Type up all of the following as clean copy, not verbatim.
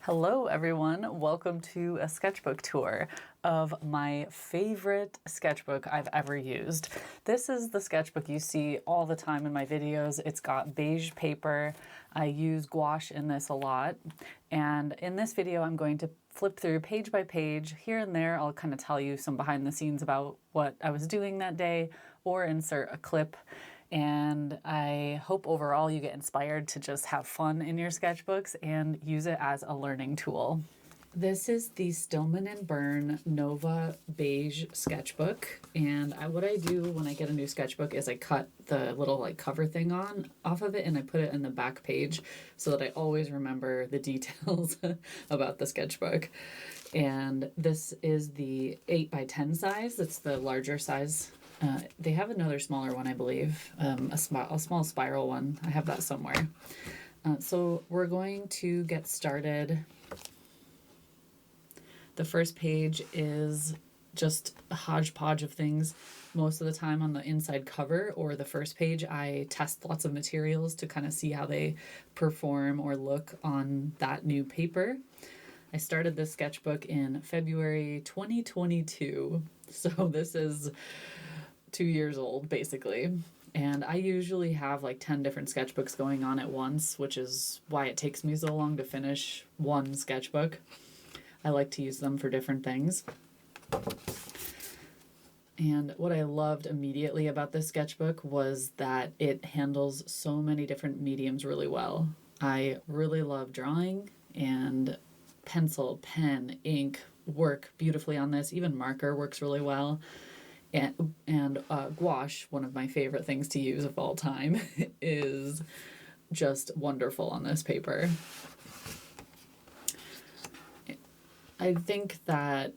Hello everyone, welcome to a sketchbook tour of my favorite sketchbook I've ever used. This is the sketchbook you see all the time in my videos. It's got beige paper. I use gouache in this a lot. And in this video I'm going to flip through page by page. Here and there I'll kind of tell you some behind the scenes about what I was doing that day or insert a clip. And I hope overall you get inspired to just have fun in your sketchbooks and use it as a learning tool. This is the Stillman and Birn Nova Beige sketchbook. And what I do when I get a new sketchbook is I cut the little cover thing off of it and I put it in the back page so that I always remember the details about the sketchbook. And this is the 8x10 size. It's the larger size. They have another smaller one, I believe, a small spiral one. I have that somewhere. So we're going to get started. The first page is just a hodgepodge of things. Most of the time on the inside cover or the first page, I test lots of materials to kind of see how they perform or look on that new paper. I started this sketchbook in February 2022. So this is 2 years old, basically. And I usually have 10 different sketchbooks going on at once, which is why it takes me so long to finish one sketchbook. I like to use them for different things. And what I loved immediately about this sketchbook was that it handles so many different mediums really well. I really love drawing, and pencil, pen, ink work beautifully on this. Even marker works really well. And gouache, one of my favorite things to use of all time, is just wonderful on this paper. I think that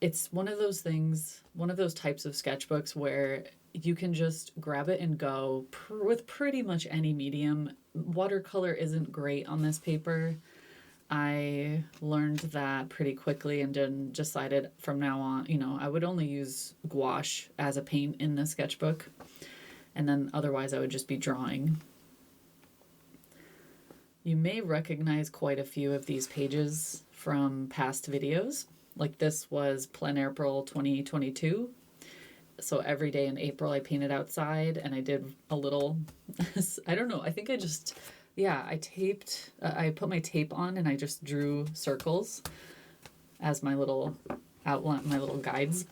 it's one of those types of sketchbooks where you can just grab it and go with pretty much any medium. Watercolor isn't great on this paper. I learned that pretty quickly and then decided from now on, I would only use gouache as a paint in the sketchbook. And then otherwise I would just be drawing. You may recognize quite a few of these pages from past videos. Like this was Plein April 2022. So every day in April I painted outside and I did a little, I don't know, I think I put my tape on and I just drew circles as my little outline, my little guides.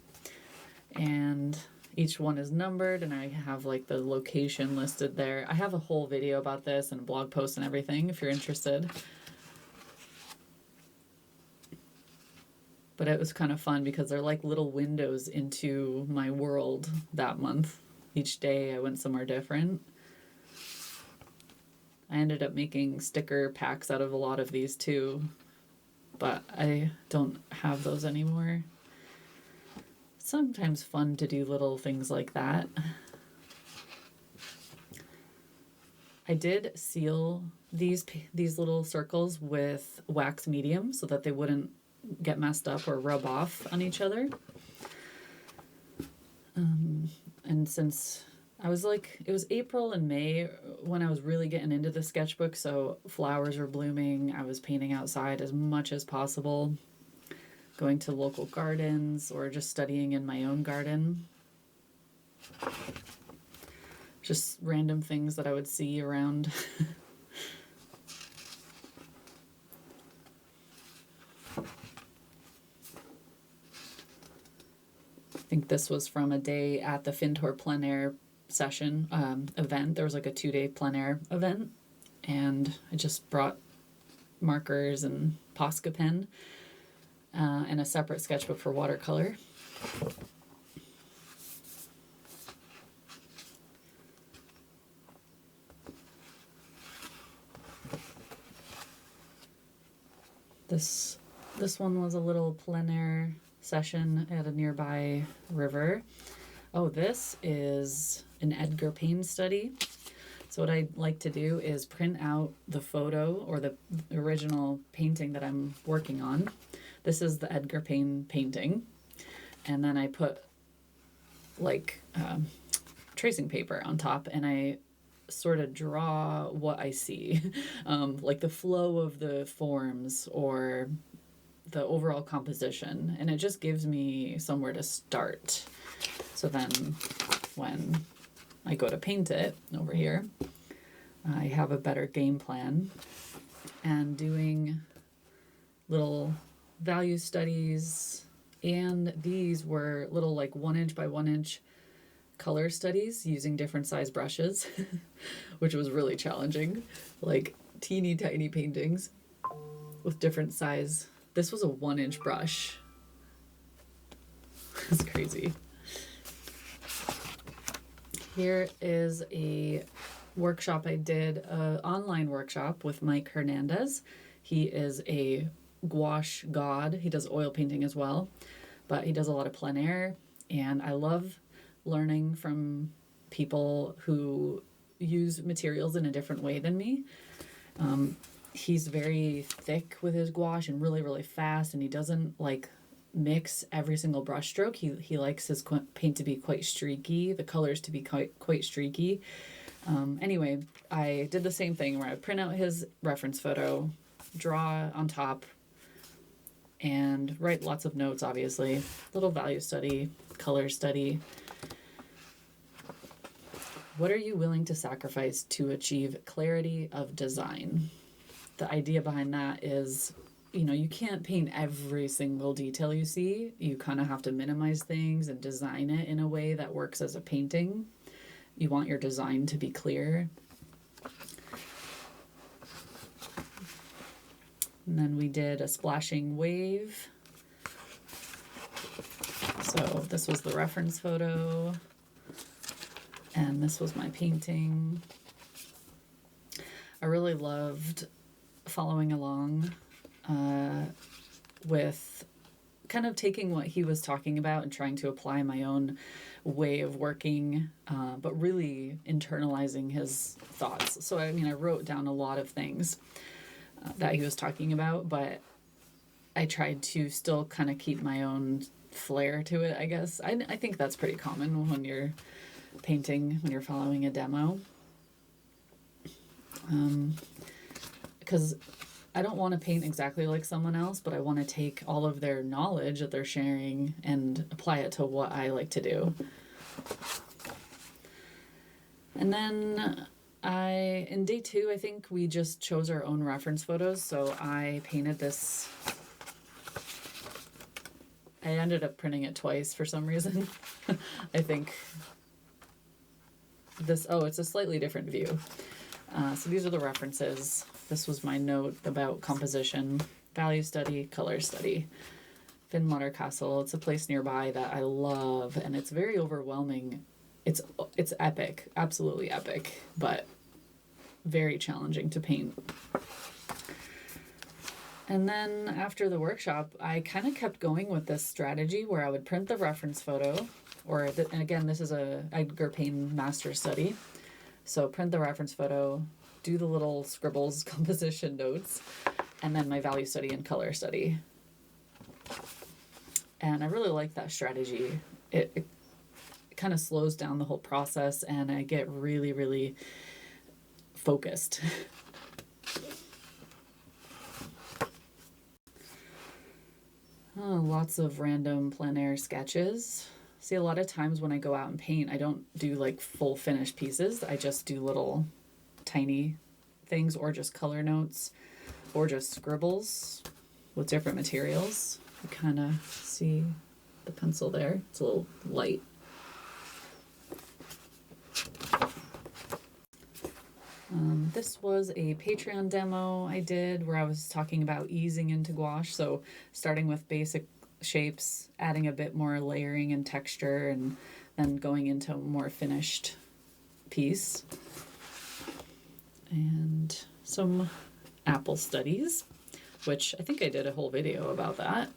And each one is numbered and I have the location listed there. I have a whole video about this and a blog post and everything if you're interested. But it was kind of fun because they're like little windows into my world that month. Each day I went somewhere different. I ended up making sticker packs out of a lot of these too, but I don't have those anymore. It's sometimes fun to do little things like that. I did seal these little circles with wax medium so that they wouldn't get messed up or rub off on each other. And since it was April and May when I was really getting into the sketchbook, so flowers were blooming. I was painting outside as much as possible, going to local gardens or just studying in my own garden. Just random things that I would see around. I think this was from a day at the Fintor Plein Air session event. There was a 2-day plein air event, and I just brought markers and Posca pen and a separate sketchbook for watercolor. This one was a little plein air session at a nearby river. Oh, this is an Edgar Payne study. So what I like to do is print out the photo or the original painting that I'm working on. This is the Edgar Payne painting. And then I put tracing paper on top and I sort of draw what I see, like the flow of the forms or the overall composition, and it just gives me somewhere to start. So then when I go to paint it over here, I have a better game plan, and doing little value studies, and these were little like 1" by 1" color studies using different size brushes, which was really challenging, like teeny tiny paintings with different size. This was a 1" brush. That's crazy. Here is a workshop I did, an online workshop with Mike Hernandez. He is a gouache god. He does oil painting as well, but he does a lot of plein air, and I love learning from people who use materials in a different way than me. He's very thick with his gouache and really, really fast, and he doesn't like mix every single brush stroke. He likes his paint to be quite streaky, the colors to be quite streaky. Anyway, I did the same thing where I print out his reference photo, draw on top, and write lots of notes, obviously. Little value study, color study. What are you willing to sacrifice to achieve clarity of design? The idea behind that is, you know, you can't paint every single detail you see. You kind of have to minimize things and design it in a way that works as a painting. You want your design to be clear. And then we did a splashing wave. So this was the reference photo, and this was my painting. I really loved following along with kind of taking what he was talking about and trying to apply my own way of working, but really internalizing his thoughts. So, I mean, I wrote down a lot of things that he was talking about, but I tried to still kind of keep my own flair to it, I guess. I think that's pretty common when you're painting, when you're following a demo. Because I don't want to paint exactly like someone else, but I want to take all of their knowledge that they're sharing and apply it to what I like to do. And then in day 2, I think we just chose our own reference photos. So I painted this. I ended up printing it twice for some reason. I think this, it's a slightly different view. So these are the references. This was my note about composition, value study, color study. Finnmark Castle, it's a place nearby that I love, and it's very overwhelming. It's epic, absolutely epic, but very challenging to paint. And then after the workshop, I kind of kept going with this strategy where I would print the reference photo, and again, this is a Edgar Payne master study. So print the reference photo, do the little scribbles, composition notes, and then my value study and color study. And I really like that strategy. It kind of slows down the whole process, and I get really, really focused. Lots of random plein air sketches. See, a lot of times when I go out and paint, I don't do like full finished pieces. I just do little tiny things, or just color notes, or just scribbles with different materials. You kind of see the pencil there. It's a little light. This was a Patreon demo I did where I was talking about easing into gouache. So starting with basic shapes, adding a bit more layering and texture, and then going into a more finished piece. And some apple studies, which I think I did a whole video about that.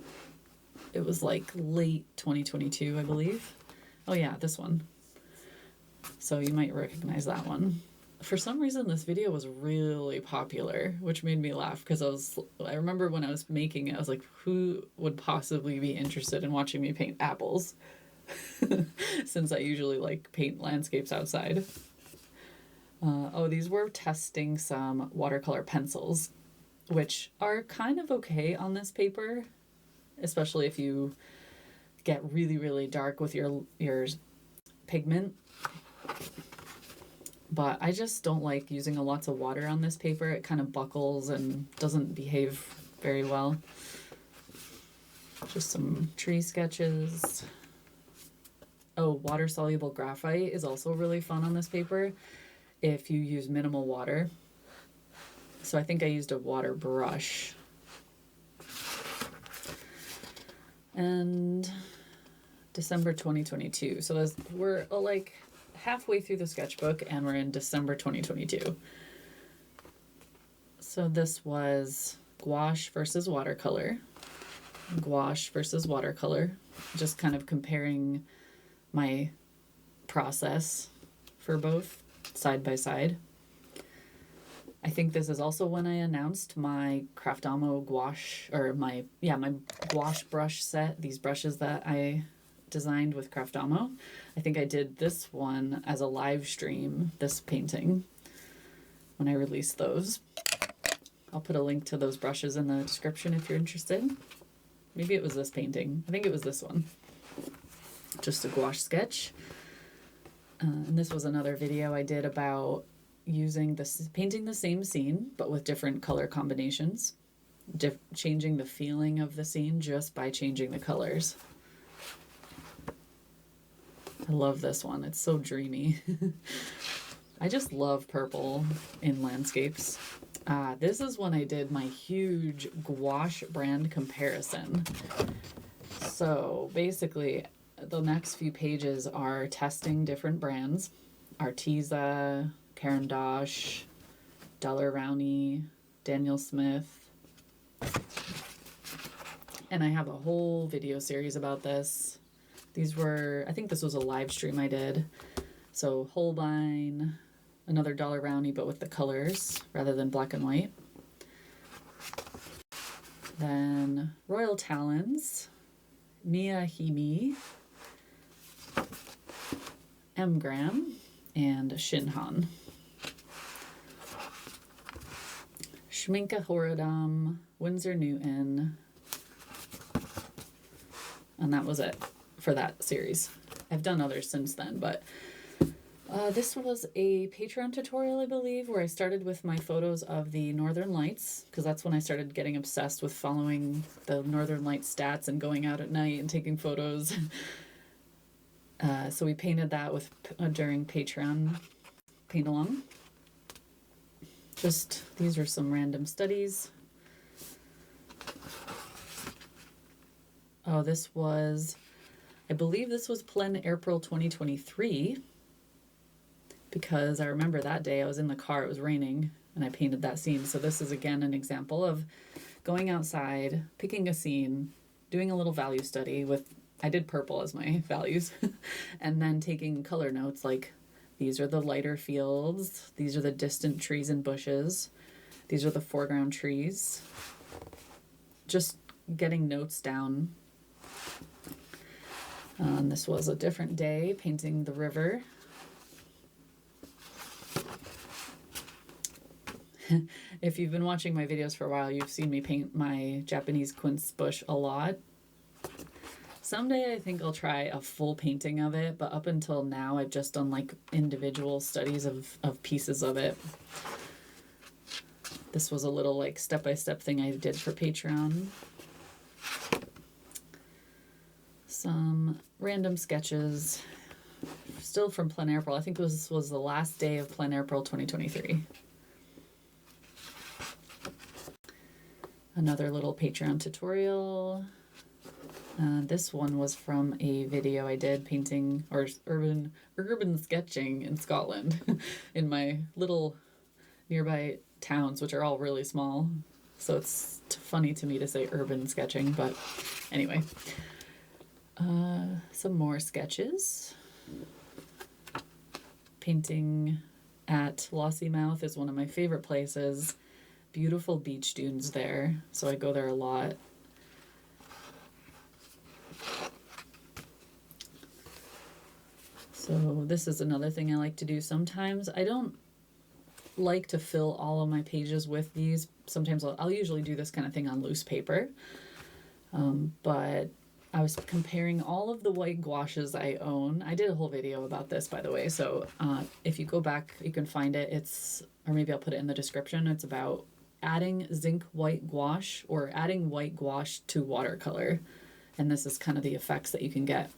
It was like late 2022, I believe. Oh yeah, this one. So you might recognize that one. For some reason, this video was really popular, which made me laugh because I remember when I was making it, I was like, who would possibly be interested in watching me paint apples? Since I usually like paint landscapes outside. Oh, these were testing some watercolor pencils, which are kind of okay on this paper, especially if you get really, really dark with your pigment. But I just don't like using lots of water on this paper. It kind of buckles and doesn't behave very well. Just some tree sketches. Oh, water-soluble graphite is also really fun on this paper if you use minimal water. So I think I used a water brush. And December 2022. So we're like halfway through the sketchbook and we're in December 2022. So this was gouache versus watercolor. Gouache versus watercolor. Just kind of comparing my process for both side by side. I think this is also when I announced my Craftomo gouache, or my gouache brush set, these brushes that I designed with Craftomo. I think I did this one as a live stream, this painting, when I released those. I'll put a link to those brushes in the description if you're interested. Maybe it was this painting. I think it was this one. Just a gouache sketch. And this was another video I did about painting the same scene, but with different color combinations. Changing the feeling of the scene just by changing the colors. I love this one. It's so dreamy. I just love purple in landscapes. This is when I did my huge gouache brand comparison. So basically, the next few pages are testing different brands. Arteza, Caran d'Ache, Daler-Rowney, Daniel Smith. And I have a whole video series about this. I think this was a live stream I did. So Holbein, another Daler-Rowney, but with the colors rather than black and white. Then Royal Talons, Miyahime, M. Graham, and Shinhan. Schminke Horadam, Winsor Newton, and that was it for that series. I've done others since then, but this was a Patreon tutorial, I believe, where I started with my photos of the Northern Lights, because that's when I started getting obsessed with following the Northern Lights stats and going out at night and taking photos. So we painted that during Patreon paint along. These are some random studies. Oh, I believe this was Plein April 2023, because I remember that day I was in the car, it was raining, and I painted that scene. So this is again an example of going outside, picking a scene, doing a little value study I did purple as my values, and then taking color notes like, these are the lighter fields, these are the distant trees and bushes, these are the foreground trees. Just getting notes down. This was a different day, painting the river. If you've been watching my videos for a while, you've seen me paint my Japanese quince bush a lot. Someday I think I'll try a full painting of it, but up until now I've just done like individual studies of pieces of it. This was a little like step-by-step thing I did for Patreon. Some random sketches, still from Plein April. I think this was the last day of Plein April 2023. Another little Patreon tutorial. This one was from a video I did painting or urban sketching in Scotland in my little nearby towns, which are all really small. So it's funny to me to say urban sketching, but anyway. Some more sketches. Painting at Lossiemouth is one of my favorite places. Beautiful beach dunes there, so I go there a lot. So this is another thing I like to do sometimes. I don't like to fill all of my pages with these. Sometimes I'll usually do this kind of thing on loose paper. But I was comparing all of the white gouaches I own. I did a whole video about this, by the way. So if you go back, you can find it. Or maybe I'll put it in the description. It's about adding zinc white gouache or adding white gouache to watercolor. And this is kind of the effects that you can get.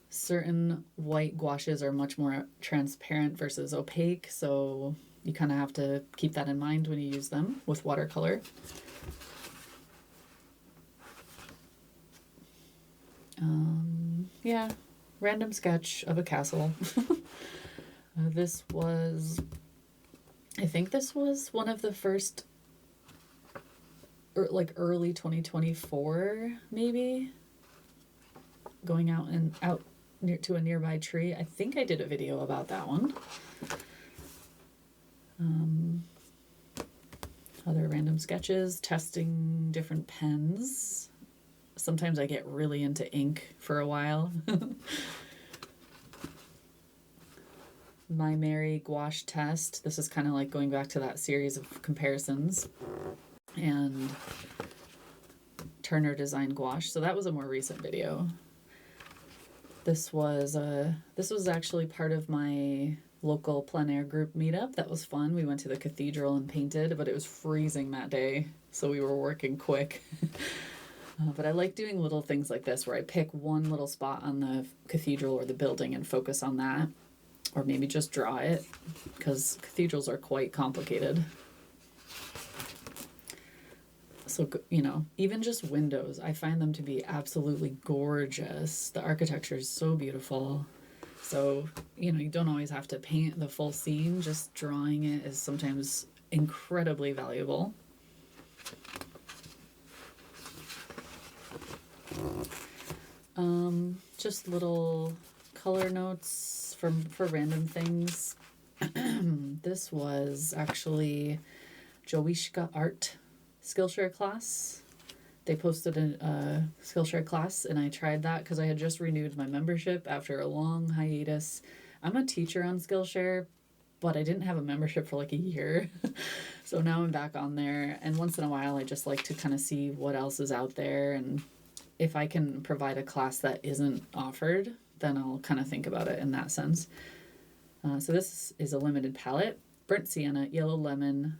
Certain white gouaches are much more transparent versus opaque, so you kind of have to keep that in mind when you use them with watercolor. Yeah, random sketch of a castle. I think this was one of the first, like early 2024, maybe, going out to a nearby tree. I think I did a video about that one. Other random sketches, testing different pens. Sometimes I get really into ink for a while. My Mary gouache test. This is kind of like going back to that series of comparisons. And Turner Design Gouache. So that was a more recent video. This was actually part of my local plein air group meetup. That was fun. We went to the cathedral and painted, but it was freezing that day, so we were working quick. But I like doing little things like this where I pick one little spot on the cathedral or the building and focus on that, or maybe just draw it, because cathedrals are quite complicated. So, you know, even just windows, I find them to be absolutely gorgeous. The architecture is so beautiful. So, you know, you don't always have to paint the full scene. Just drawing it is sometimes incredibly valuable. Just little color notes for random things. This was actually Joishka Art Skillshare class. They posted a Skillshare class, and I tried that because I had just renewed my membership after a long hiatus. I'm a teacher on Skillshare, but I didn't have a membership for like a year. So now I'm back on there, and once in a while I just like to kind of see what else is out there, and if I can provide a class that isn't offered, then I'll kind of think about it in that sense. So this is a limited palette: burnt sienna, yellow lemon,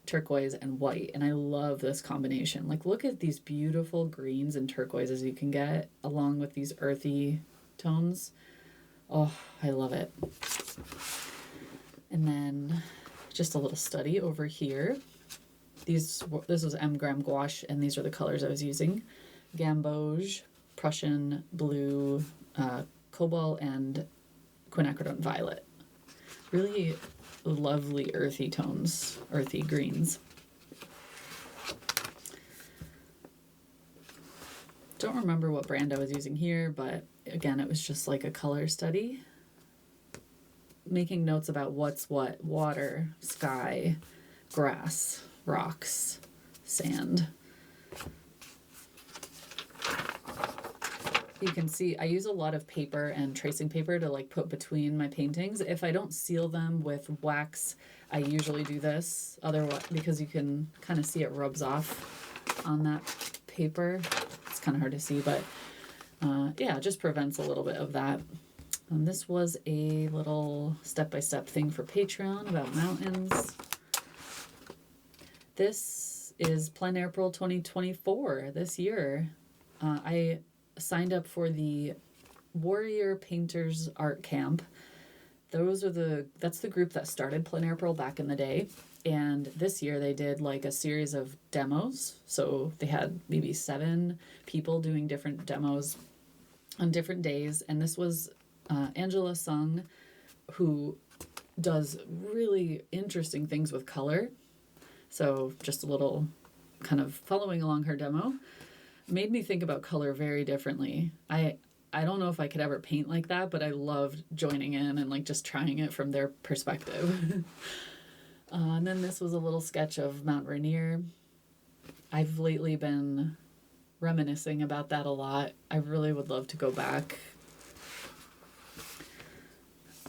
turquoise, and white. And I love this combination. Like, look at these beautiful greens and turquoises you can get along with these earthy tones. Oh, I love it. And then just a little study over here. This was M-gram gouache, and these are the colors I was using: Gamboge, Prussian blue, cobalt, and quinacridone violet. Really lovely earthy tones, earthy greens. Don't remember what brand I was using here, but again, it was just like a color study. Making notes about what's what: water, sky, grass, rocks, sand. You can see I use a lot of paper and tracing paper to like put between my paintings. If I don't seal them with wax, I usually do this. Otherwise, because you can kind of see it rubs off on that paper. It's kind of hard to see, but yeah, it just prevents a little bit of that. And this was a little step-by-step thing for Patreon about mountains. This is Plein April 2024, this year. I signed up for the Warrior Painters Art Camp. That's the group that started Plein April back in the day. And this year they did like a series of demos. So they had maybe 7 people doing different demos on different days. And this was Angela Sung, who does really interesting things with color. So just a little kind of following along her demo made me think about color very differently. I don't know if I could ever paint like that, but I loved joining in and like just trying it from their perspective. And then this was a little sketch of Mount Rainier. I've lately been reminiscing about that a lot. I really would love to go back.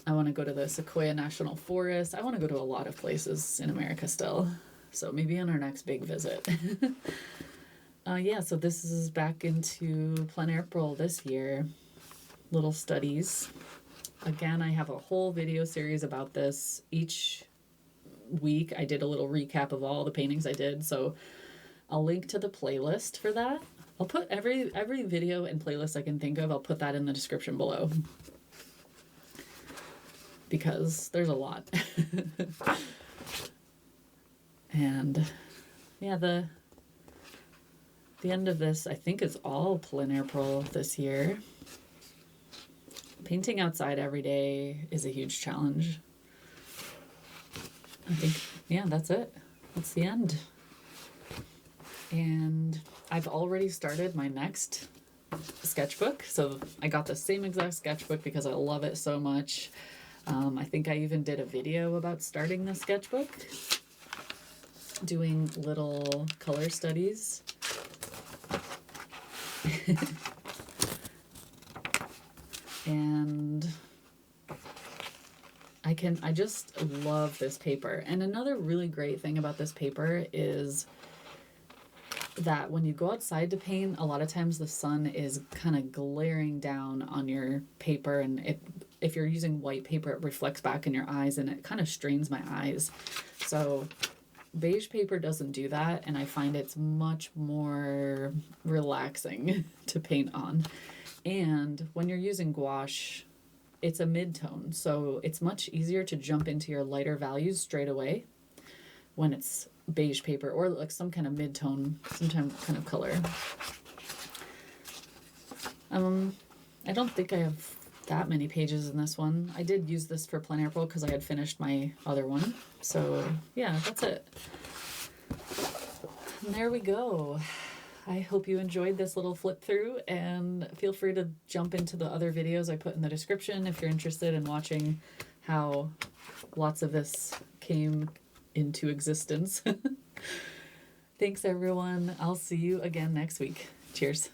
I want to go to the Sequoia National Forest. I want to go to a lot of places in America still. So maybe on our next big visit. Yeah, so this is back into Plein April this year. Little studies. Again, I have a whole video series about this. Each week I did a little recap of all the paintings I did, so I'll link to the playlist for that. I'll put every video and playlist I can think of, I'll put that in the description below. Because there's a lot. And yeah, the end of this, I think, is all Plein April this year. Painting outside every day is a huge challenge. I think, yeah, that's it. That's the end. And I've already started my next sketchbook. So I got the same exact sketchbook because I love it so much. I think I even did a video about starting the sketchbook, doing little color studies. And I just love this paper. And another really great thing about this paper is that when you go outside to paint, a lot of times the sun is kind of glaring down on your paper, and if you're using white paper, it reflects back in your eyes and it kind of strains my eyes. So beige paper doesn't do that, and I find it's much more relaxing to paint on. And when you're using gouache, it's a mid-tone, so it's much easier to jump into your lighter values straight away when it's beige paper or like some kind of mid-tone, some kind of color. I don't think I have that many pages in this one. I did use this for Plein April because I had finished my other one. So yeah, that's it. And there we go. I hope you enjoyed this little flip through, and feel free to jump into the other videos I put in the description if you're interested in watching how lots of this came into existence. Thanks everyone. I'll see you again next week. Cheers.